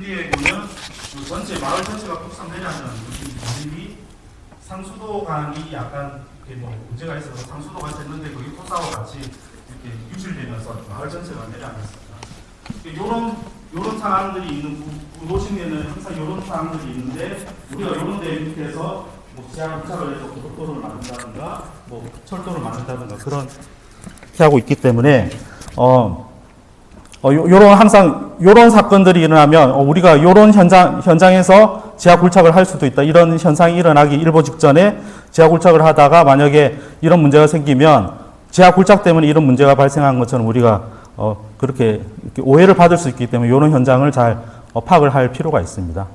뒤에 보면 전체 마을 전체가 폭삭 내려앉는 모습이 상수도관이 약간 이렇게 뭐 문제가 있어서 상수도가 됐는데 거기 토사와 같이 이렇게 유실되면서 마을 전체가 내려앉았습니다. 요런 상황들이 있는 구도심에는 항상 요런 상황들이 있는데 우리가 요런 데 밑에서 뭐 지하 부착을 해서 고속도로를 만든다든가 뭐 철도를 만든다든가 그런 이렇게 하고 있기 때문에 요런 사건들이 일어나면, 우리가 요런 현장에서 지하 굴착을 할 수도 있다. 이런 현상이 일어나기 일보 직전에 지하 굴착을 하다가 만약에 이런 문제가 생기면 지하 굴착 때문에 이런 문제가 발생한 것처럼 우리가, 그렇게 오해를 받을 수 있기 때문에 요런 현장을 잘 파악을 할 필요가 있습니다.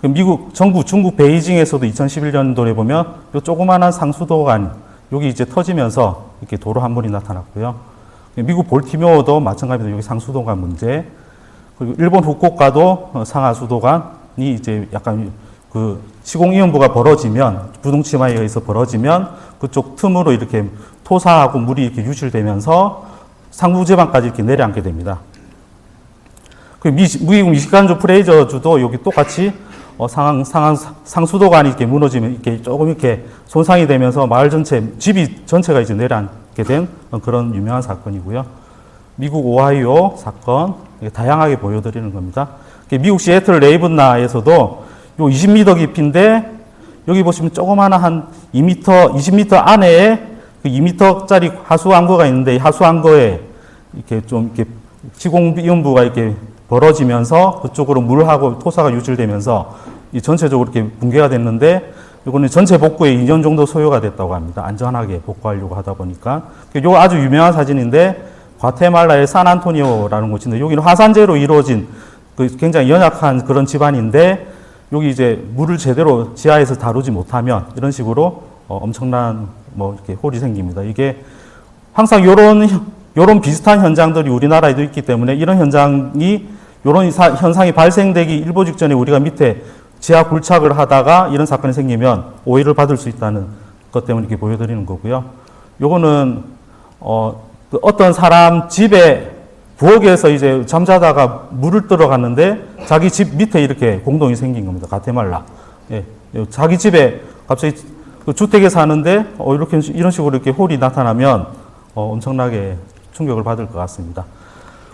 미국, 중국 베이징에서도 2011년도에 보면 요 조그만한 상수도관, 여기 이제 터지면서 이렇게 도로 한 번이 나타났고요. 미국 볼티모어도 마찬가지로 여기 상수도관 문제, 그리고 일본 후쿠오카도 상하수도관이 이제 약간 그 시공이온부가 벌어지면, 부동치마에 의해서 벌어지면 그쪽 틈으로 이렇게 토사하고 물이 이렇게 유실되면서 상부지방까지 이렇게 내려앉게 됩니다. 그 미국 미시간주 프레이저주도 여기 똑같이 상수도관이 이렇게 무너지면 이렇게 조금 이렇게 손상이 되면서 마을 전체, 집이 전체가 이제 내려앉게 된 그런 유명한 사건이고요. 미국 오하이오 사건, 다양하게 보여드리는 겁니다. 미국 시애틀 레이븐나에서도 요 20m 깊이인데 여기 보시면 조그마한 한 2m, 20m 안에 그 2m짜리 하수암거가 있는데 이 하수암거에 이렇게 좀 이렇게 시공이온부가 이렇게 벌어지면서 그쪽으로 물하고 토사가 유출되면서 이 전체적으로 이렇게 붕괴가 됐는데 이거는 전체 복구에 2년 정도 소요가 됐다고 합니다. 안전하게 복구하려고 하다 보니까. 이거 아주 유명한 사진인데 과테말라의 산안토니오라는 곳인데 여기는 화산재로 이루어진 그 굉장히 연약한 그런 집안인데 여기 이제 물을 제대로 지하에서 다루지 못하면 이런 식으로 엄청난 뭐 이렇게 홀이 생깁니다. 이게 항상 요런 비슷한 현장들이 우리나라에도 있기 때문에 이런 현상이 발생되기 일보 직전에 우리가 밑에 지하 굴착을 하다가 이런 사건이 생기면 오해를 받을 수 있다는 것 때문에 이렇게 보여드리는 거고요. 요거는 어떤 사람 집에 부엌에서 이제 잠자다가 물을 들어갔는데 자기 집 밑에 이렇게 공동이 생긴 겁니다. 가테말라. 예, 자기 집에 갑자기 그 주택에 사는데 이런 식으로 이렇게 홀이 나타나면 엄청나게 충격을 받을 것 같습니다.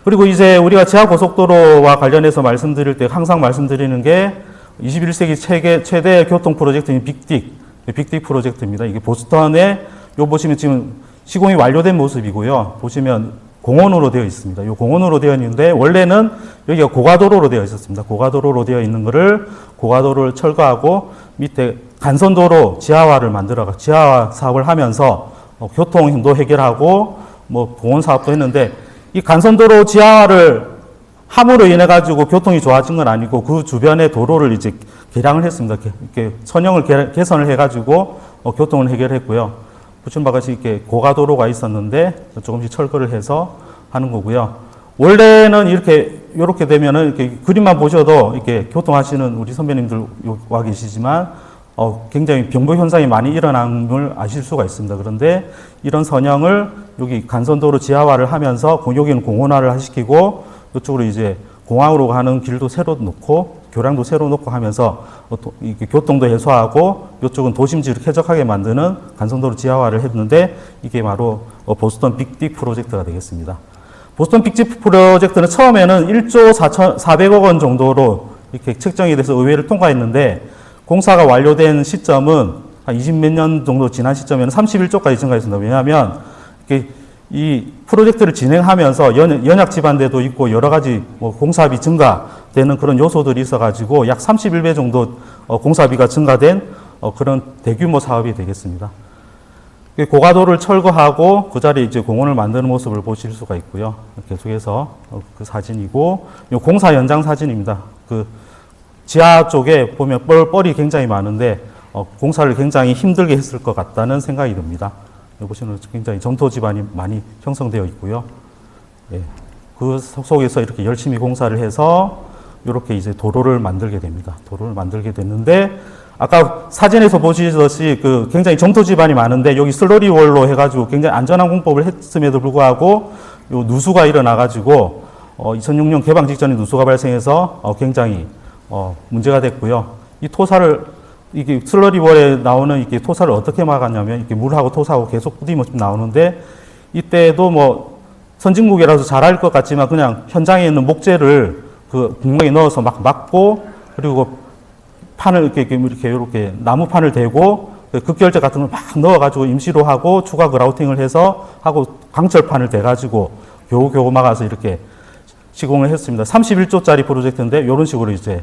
그리고 이제 우리가 지하 고속도로와 관련해서 말씀드릴 때 항상 말씀드리는 게 21세기 최대 교통 프로젝트인 빅딕 프로젝트입니다. 이게 보스턴에 보시면 지금 시공이 완료된 모습이고요. 보시면 공원으로 되어 있습니다. 이 공원으로 되어 있는데 원래는 여기가 고가도로로 되어 있었습니다. 고가도로로 되어 있는 거를 고가도로를 철거하고 밑에 간선도로 지하화를 지하화 사업을 하면서 교통도 해결하고 뭐 공원 사업도 했는데 이 간선도로 지하화를 함으로 인해 가지고 교통이 좋아진 건 아니고 그 주변의 도로를 이제 개량을 했습니다. 이렇게 선형을 개선을 해가지고 교통을 해결했고요. 보신 바와 같이 이렇게 고가도로가 있었는데 조금씩 철거를 해서 하는 거고요. 원래는 이렇게 되면은 이렇게 그림만 보셔도 이렇게 교통하시는 우리 선배님들 와 계시지만 굉장히 병보 현상이 많이 일어나는 걸 아실 수가 있습니다. 그런데 이런 선형을 여기 간선도로 지하화를 하면서 여기는 공원화를 시키고 이쪽으로 이제 공항으로 가는 길도 새로 놓고 교량도 새로 놓고 하면서 교통도 해소하고 이쪽은 도심지를 쾌적하게 만드는 간선도로 지하화를 했는데 이게 바로 보스턴 빅딕 프로젝트가 되겠습니다. 보스턴 빅딕 프로젝트는 처음에는 1조 400억 원 정도로 이렇게 책정이 돼서 의회를 통과했는데 공사가 완료된 시점은 한 20 몇 년 정도 지난 시점에는 31조까지 증가했습니다. 왜냐하면 이 프로젝트를 진행하면서 연약 집안대도 있고 여러 가지 뭐 공사비 증가되는 그런 요소들이 있어가지고 약 31배 정도 공사비가 증가된 그런 대규모 사업이 되겠습니다. 고가도를 철거하고 그 자리에 이제 공원을 만드는 모습을 보실 수가 있고요. 계속해서 그 사진이고, 이 공사 현장 사진입니다. 그 지하 쪽에 보면 뻘이 굉장히 많은데 공사를 굉장히 힘들게 했을 것 같다는 생각이 듭니다. 여기 보시면 굉장히 점토 지반이 많이 형성되어 있고요. 예, 그 속에서 이렇게 열심히 공사를 해서 이렇게 이제 도로를 만들게 됩니다. 도로를 만들게 됐는데 아까 사진에서 보시듯이 그 굉장히 점토 지반이 많은데 여기 슬러리월로 해가지고 굉장히 안전한 공법을 했음에도 불구하고 요 누수가 일어나가지고 2006년 개방 직전에 누수가 발생해서 굉장히 문제가 됐고요. 이 토사를 이게 슬러리볼에 나오는 이게 토사를 어떻게 막았냐면 이렇게 물하고 토사하고 계속 끊임없이 나오는데 이때도 뭐 선진국이라서 잘할 것 같지만 그냥 현장에 있는 목재를 그 구멍에 넣어서 막 막고 그리고 판을 이렇게 나무판을 대고 급결제 같은 걸 막 넣어가지고 임시로 하고 추가 그라우팅을 해서 하고 강철판을 대가지고 겨우 막아서 이렇게 시공을 했습니다. 31조짜리 프로젝트인데 이런 식으로 이제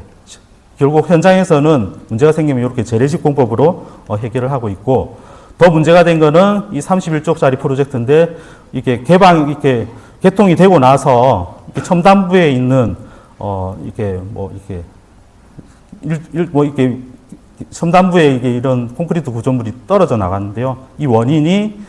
결국 현장에서는 문제가 생기면 이렇게 재래식 공법으로 해결을 하고 있고 더 문제가 된 거는 이 31조짜리 프로젝트인데 이게 개통이 되고 나서 첨단부에 있는 첨단부에 이런 콘크리트 구조물이 떨어져 나갔는데요. 이 원인이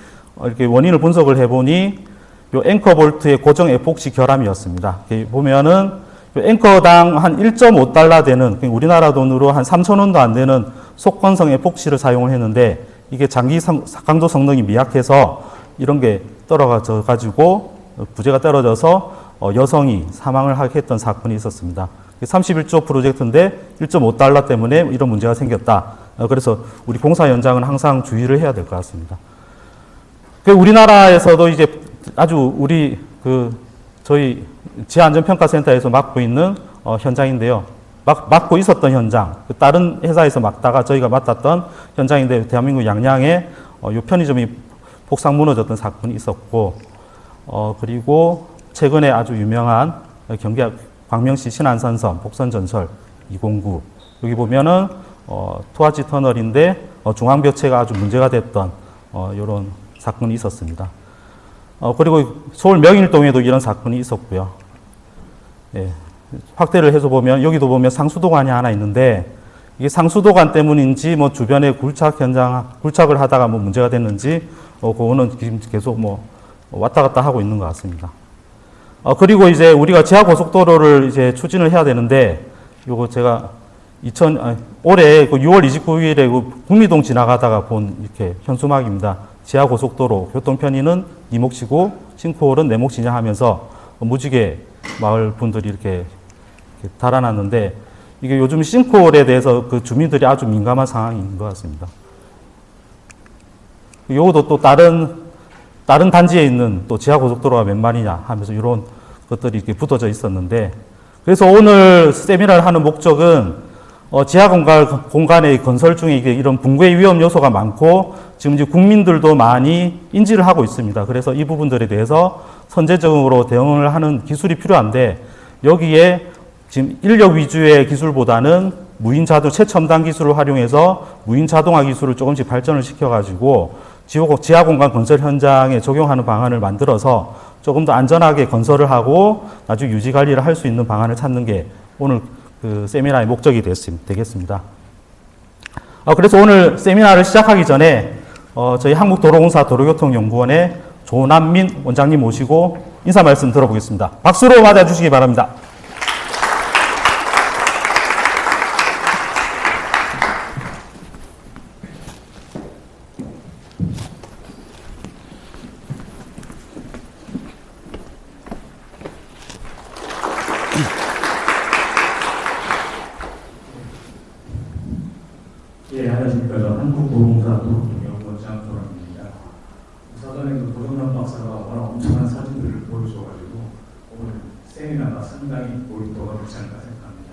이렇게 원인을 분석을 해보니 요 앵커 볼트의 고정 에폭시 결함이었습니다. 보면은 요 앵커당 한 1.5달러 되는 우리나라 돈으로 한 3,000원도 안 되는 속건성 에폭시를 사용을 했는데 이게 장기 강도 성능이 미약해서 이런 게 떨어져 가지고 부재가 떨어져서 여성이 사망을 하게 했던 사건이 있었습니다. 31조 프로젝트인데 1.5달러 때문에 이런 문제가 생겼다. 그래서 우리 공사 현장은 항상 주의를 해야 될 것 같습니다. 우리나라에서도 이제 아주 저희 지하안전평가센터에서 맡고 있는 현장인데요. 맡고 있었던 현장, 다른 회사에서 맡다가 저희가 맡았던 현장인데 대한민국 양양에 요 편의점이 폭삭 무너졌던 사건이 있었고, 그리고 최근에 아주 유명한 경기 광명시 신안산선 복선전설 209 여기 보면은 토하지 터널인데 중앙벽체가 아주 문제가 됐던 이런 사건이 있었습니다. 그리고 서울 명일동에도 이런 사건이 있었고요. 예, 확대를 해서 보면 여기도 보면 상수도관이 하나 있는데 이게 상수도관 때문인지 뭐 주변에 굴착을 하다가 뭐 문제가 됐는지 그거는 지금 계속 뭐 왔다 갔다 하고 있는 것 같습니다. 그리고 이제 우리가 지하고속도로를 이제 추진을 해야 되는데 요거 제가 올해 6월 29일에 국미동 지나가다가 본 이렇게 현수막입니다. 지하고속도로 교통 편의는 네 몫이고 싱크홀은 내 몫이냐 하면서 무지개 마을 분들이 이렇게 달아놨는데 이게 요즘 싱크홀에 대해서 그 주민들이 아주 민감한 상황인 것 같습니다. 요것도 또 다른 단지에 있는 또 지하고속도로가 몇 마리냐 하면서 이런 것들이 이렇게 붙어져 있었는데 그래서 오늘 세미나를 하는 목적은 지하 공간의 건설 중에 이런 붕괴 위험 요소가 많고 지금 이제 국민들도 많이 인지를 하고 있습니다. 그래서 이 부분들에 대해서 선제적으로 대응을 하는 기술이 필요한데 여기에 지금 인력 위주의 기술보다는 무인 자동 최첨단 기술을 활용해서 무인 자동화 기술을 조금씩 발전을 시켜가지고 지하 공간 건설 현장에 적용하는 방안을 만들어서 조금 더 안전하게 건설을 하고 나중에 유지 관리를 할 수 있는 방안을 찾는 게 오늘 그 세미나의 목적이 되겠습니다. 그래서 오늘 세미나를 시작하기 전에 저희 한국도로공사 도로교통연구원의 조남민 원장님 모시고 인사 말씀 들어보겠습니다. 박수로 맞아주시기 바랍니다. 예, 안녕하십니까. 한국도로공사 도로교통연구원장 조남민입니다. 사전에 도정남 박사가 워낙 엄청난 사진들을 보여줘가지고 오늘 세미나가 상당히 몰입도가 좋지 않을까 생각합니다.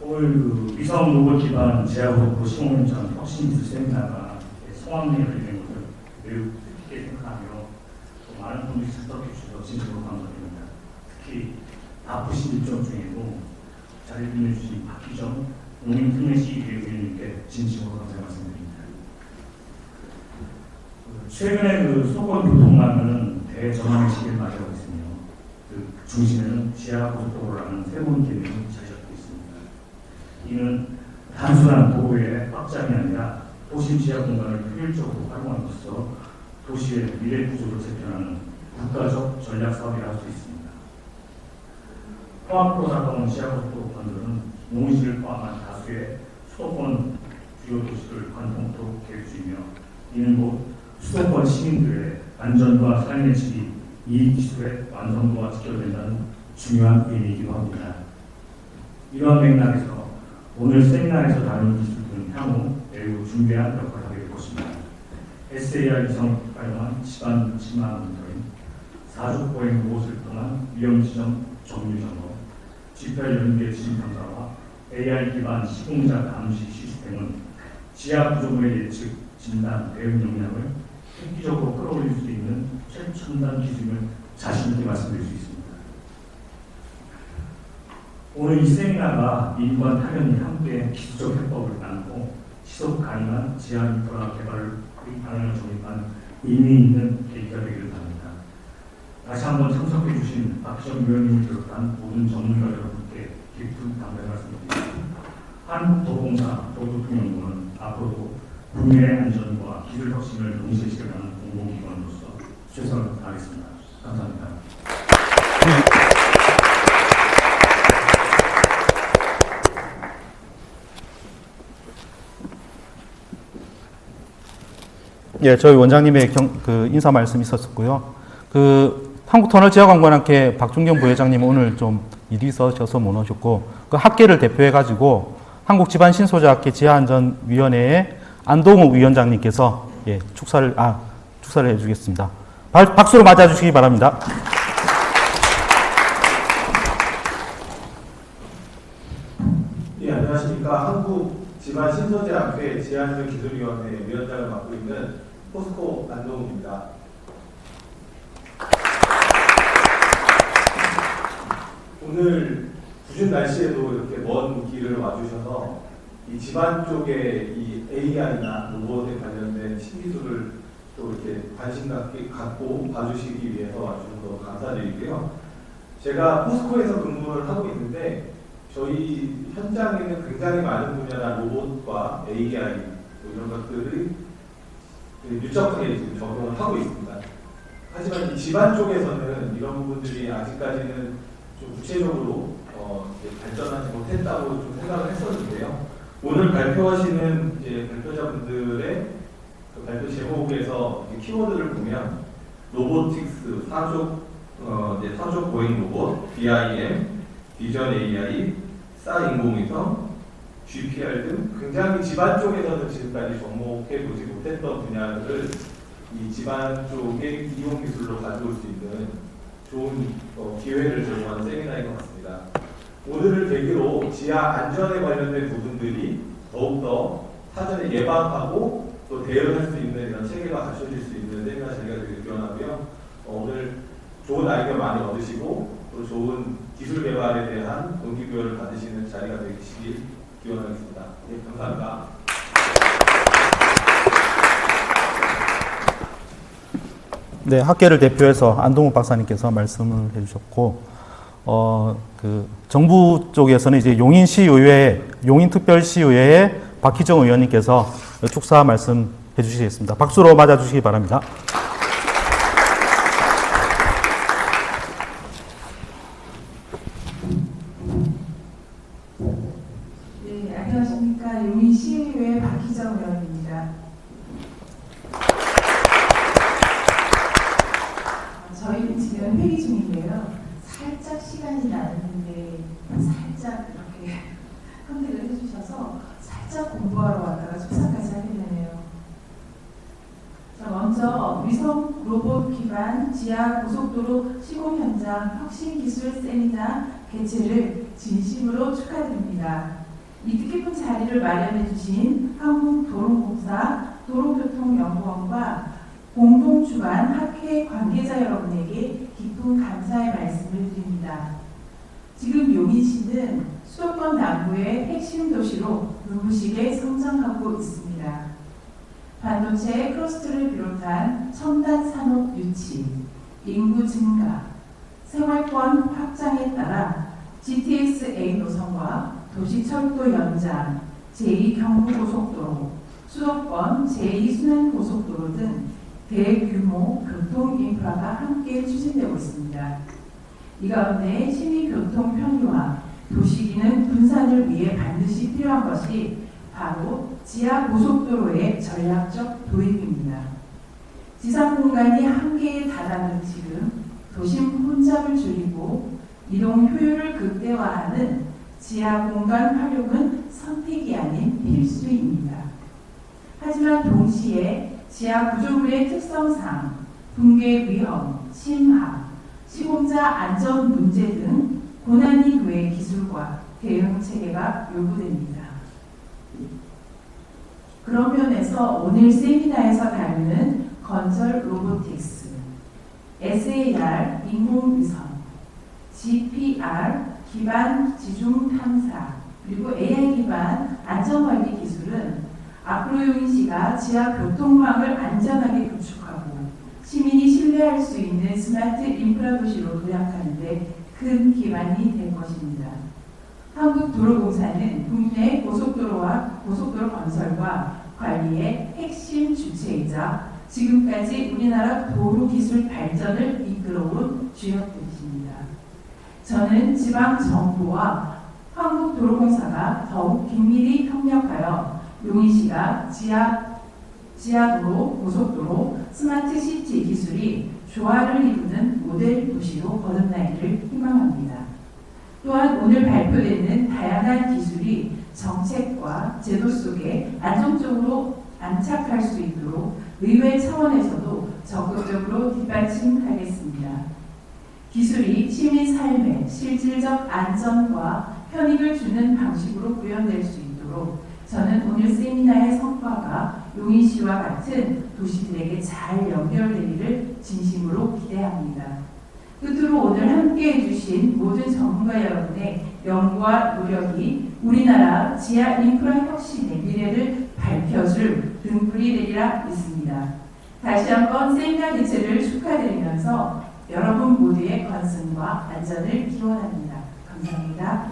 오늘 위성 로봇 기반 지하고속도로 시공 현장 혁신기술 세미나가 성황리에 열리는 것을 매우 뜻깊게 생각하며 또 많은 분들이 참석해 주셔서 진심으로 감사드립니다. 특히 바쁘신 일정 중에도 자리를 빛내주신 박희정 국민특례시의회의원님께 진심으로 감사 말씀드립니다. 최근에 수도권 교통망은 대전환의 시기를 맞이하고 있으며 그 중심에는 지하고속도로라는 새로운 개념이 자리 잡고 있습니다. 이는 단순한 도로의 확장이 아니라 도심 지하 공간을 효율적으로 활용함으로써 도시의 미래 구조를 재편하는 국가적 전략 사업이라 할 수 있습니다. 포항포로 다가온 지하고속도로 건설은 농지를 포함한 다수의 수도권 주요 도시를 관통토록 계획 중이며 이는 곧 수도권 시민들의 안전과 삶의 질이 이 기술의 완성도가 직결된다는 중요한 의미이기도 합니다. 이런 맥락에서 오늘 세미나에서 다룬 기술들은 향후 매우 중대한 역할을 하게 될 것입니다. SAR 기성을 활용한 집안 침하 모니터링, 사족 보행 로봇을 통한 위험 지점 정밀 점검, GPR 연계 지진 탐사와 AR 기반 시공자 감시 시스템은 지하 구조물의 예측, 진단, 대응 역량을 획기적으로 끌어올릴 수 있는 최첨단 기술을 자신 있게 말씀드릴 수 있습니다. 오늘 이 세미나가 민관 타연이 함께 기술적 해법을 나누고 지속 가능한 지하 인프라 개발을 방향을 정립한 의미 있는 계기가 되기를 바랍니다. 다시 한번 참석해 주신 박지정 위원님을 비롯한 모든 전문가 여러분께 깊은 감사의 말씀드립니다. 한국도공사 도로통연구는 앞으로도 국민의 안전과 기술 혁신을 동시에 실현하는 공공기관으로서 최선을 다하겠습니다. 감사합니다. 예, 저희 원장님의 인사 말씀이 있었고요. 한국터널지하관관학회 박준경 부회장님 오늘 좀 일이 있어서 못 오셨고, 그 학계를 대표해가지고 한국지반신소자학회 지하안전위원회의 안동욱 위원장님께서 축사를 해주겠습니다. 박수로 맞아주시기 바랍니다. 예, 안녕하십니까. 한국지반신소자학회 지하안전기술위원회 위원장을 맡고 있는 포스코 안동욱입니다. 오늘 궂은 날씨에도 이렇게 먼 길을 와주셔서 이 집안 쪽에 이 AI나 로봇에 관련된 신기술을 또 이렇게 관심 갖고 봐주시기 위해서 와주셔서 감사드리고요. 제가 포스코에서 근무를 하고 있는데 저희 현장에는 굉장히 많은 분야나 로봇과 AI 이런 것들을 밀접하게 지금 적용을 하고 있습니다. 하지만 이 집안 쪽에서는 이런 부분들이 아직까지는 좀 구체적으로 발전하지 못했다고 좀 생각을 했었는데요. 오늘 발표하시는 발표자분들의 그 발표 제목에서 키워드를 보면 로보틱스, 사족 보행 로봇, BIM, 비전 AI, 인공위성, GPR 등 굉장히 집안 쪽에서는 지금까지 접목해 보지 못했던 분야를 이 집안 쪽의 이용 기술로 가져올 수 있는 좋은 기회를 제공한 세미나인 것 같습니다. 오늘을 계기로 지하 안전에 관련된 부분들이 더욱더 사전에 예방하고 또 대응할 수 있는 이런 체계가 갖춰질 수 있는 세미나 자리가 되길 기원하고요. 오늘 좋은 아이디어 많이 얻으시고 또 좋은 기술 개발에 대한 동기부여를 받으시는 자리가 되시길 기원하겠습니다. 네, 감사합니다. 네, 학계를 대표해서 안동욱 박사님께서 말씀을 해주셨고, 정부 쪽에서는 이제 용인특별시의회의 박희정 의원님께서 축사 말씀 해주시겠습니다. 박수로 맞아주시기 바랍니다. 네, 안녕하십니까. 용인시의회 박희정 의원입니다. 저희는 지금 회의 중인데요. 살짝 시간이 나는데 살짝 이렇게 선택을 해주셔서 살짝 공부하러 왔다가 축사까지 하게 되네요. 자, 먼저 위성 로봇 기반 지하 고속도로 시공 현장 혁신 기술 세미나 개최를 진심으로 축하드립니다. 이 뜻깊은 자리를 마련해 주신 한국도로공사 도로교통연구원과 공동 주관 학회 관계자 여러분에게 깊은 감사의 말씀을 드립니다. 지금 용인시는 수도권 남부의 핵심 도시로 눈부시게 성장하고 있습니다. 반도체 클러스터를 비롯한 첨단 산업 유치, 인구 증가, 생활권 확장에 따라 GTX-A 노선과 도시철도 연장, 제2경부고속도로, 수도권 제2순환고속도로 등 대규모 교통 인프라가 함께 추진되고 있습니다. 이 가운데 시민교통 편의화, 도시기능 분산을 위해 반드시 필요한 것이 바로 지하 고속도로의 전략적 도입입니다. 지상 공간이 한계에 달하는 지금 도심 혼잡을 줄이고 이동 효율을 극대화하는 지하 공간 활용은 선택이 아닌 필수입니다. 하지만 동시에 지하 구조물의 특성상 붕괴 위험, 침하, 시공자 안전 문제 등 고난이 도의 기술과 대응 체계가 요구됩니다. 그런 면에서 오늘 세미나에서 다루는 건설 로보틱스, SAR 인공위성, GPR 기반 지중 탐사, 그리고 AI 기반 안전관리 기술은 앞으로 용인시가 지하 교통망을 안전하게 구축하고 시민이 신뢰할 수 있는 스마트 인프라 도시로 도약하는 데 큰 기반이 될 것입니다. 한국도로공사는 국내 고속도로와 고속도로 건설과 관리의 핵심 주체이자 지금까지 우리나라 도로기술 발전을 이끌어온 주역들이십니다. 저는 지방정부와 한국도로공사가 더욱 긴밀히 협력하여 용인시가 지하도로, 고속도로, 스마트시티 기술이 조화를 이루는 모델 도시로 거듭나기를 희망합니다. 또한 오늘 발표되는 다양한 기술이 정책과 제도 속에 안정적으로 안착할 수 있도록 의회 차원에서도 적극적으로 뒷받침하겠습니다. 기술이 시민 삶에 실질적 안전과 편익을 주는 방식으로 구현될 수 있도록 저는 오늘 세미나의 성과가 용인시와 같은 도시들에게 잘 연결되기를 진심으로 기대합니다. 끝으로 오늘 함께해 주신 모든 전문가 여러분의 연구와 노력이 우리나라 지하 인프라 혁신의 미래를 밝혀줄 등불이 되리라 믿습니다. 다시 한번 세미나 개최를 축하드리면서 여러분 모두의 건승과 안전을 기원합니다. 감사합니다.